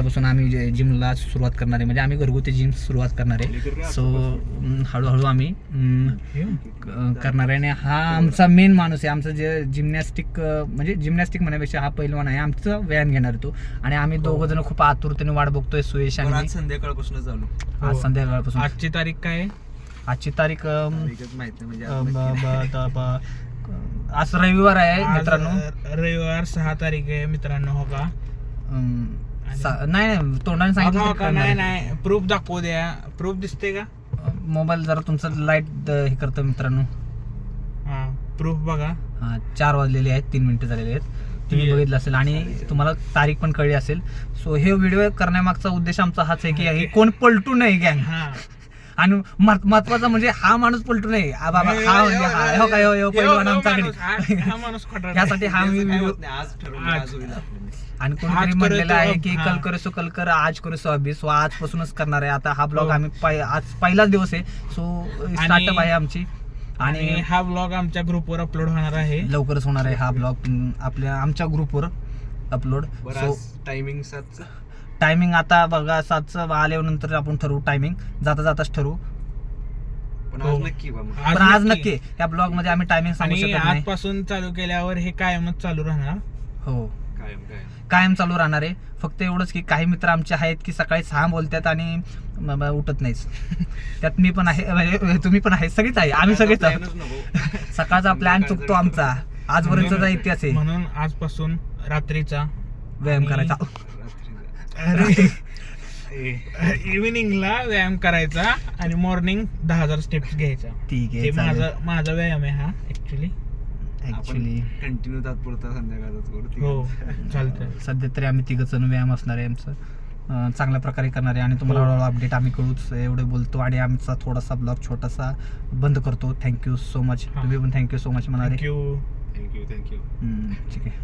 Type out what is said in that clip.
पासून आम्ही जिमला सुरुवात करणार आहे, म्हणजे आम्ही घरगुती जिम सुरुवात करणार आहे. सो हळूहळू आम्ही करणार आहे. आणि हा आमचा मेन माणूस आहे, आमचं जे जिमनॅस्टिक म्हणजे जिमनॅस्टिक म्हणण्यापेक्षा हा पहिलवान आहे, आमचा व्यायाम घेणार तो. आणि आम्ही दोघं जण खूप आतुरतेने वाट बघतोय, सुयश आणि आज संध्याकाळपासून चालू. आज संध्याकाळपासून. आजची तारीख काय आहे? आजची तारीख माहित नाही म्हणजे आज रविवार आहे मित्रांनो. रविवार 6 तारीख आहे मित्रांनो. हो का? नाही तोंडाने सांगितलं. नाही प्रूफ दाखवू द्या. प्रूफ दिसते का? मोबाईल जरा तुमचा लाईट हे करतो मित्रांनो. हा प्रूफ बघा. 4 वाजलेले आहेत, 3 मिनिटं झालेले आहेत. तुम्ही बघितलं असेल आणि तुम्हाला तारीख पण कळली असेल. सो हे व्हिडिओ करण्यामागचा उद्देश आमचा हाच आहे की हे कोण पलटू नाही गँग. आणि महत्वाचा म्हणजे हा माणूस पलटू नाही. बाबा हा म्हणजे हा पहिलवान आमच्याकडे. यासाठी हा मी व्हिडिओ आणि कोणीतरी म्हणलेलं आहे की कल करो सो कल कर, आज करो सो अभी. सो आजपासूनच करणार आहे. आता हा ब्लॉग आम्ही आज पहिलाच दिवस आहे. सो स्टार्टअप आहे आमची. आणि हा ब्लॉग आमच्या ग्रुपवर अपलोड होणार आहे, लवकरच होणार आहे हा ब्लॉग आमच्या ग्रुपवर अपलोड. सो टायमिंग आता बघा 7चं आल्यानंतर आपण ठरवू टायमिंग, जाता जाताच ठरवू. पण आज नक्की या ब्लॉग मध्ये आम्ही टायमिंग सांगू शकत नाही. आजपासून चालू केल्यावर हे कायमच चालू राहणार. हो कायम चालू राहणार आहे. फक्त एवढंच की काही मित्र आमचे आहेत की सकाळी 6 बोलतात आणि उठत नाहीच. त्यात मी पण आहे, म्हणजे तुम्ही पण आहे, सगळीच आहे, आम्ही सगळेच. सकाळचा प्लॅन चुकतो आमचा, आजपर्यंतचा इतिहास आहे. म्हणून आजपासून रात्रीचा व्यायाम करायचा, इव्हिनिंगला व्यायाम करायचा आणि मॉर्निंग 10,000 स्टेप्स घ्यायचा. ठीक आहे, माझा व्यायाम आहे हा ऍक्च्युली कंटिन्यू तात्पुरता संध्याकाळचा. हो चालतंय. सध्या तरी आम्ही 3 जण व्यायाम असणार आहे आमचं, चांगल्या प्रकारे करणार आहे. आणि तुम्हाला हळूहळू अपडेट आम्ही कळूच एवढे बोलतो. आणि आमचा थोडासा ब्लॉग छोटासा बंद करतो. Thank you so much. तुम्ही पण थँक्यू सो मच म्हणाले. थँक्यू. थँक्यू. ठीक आहे.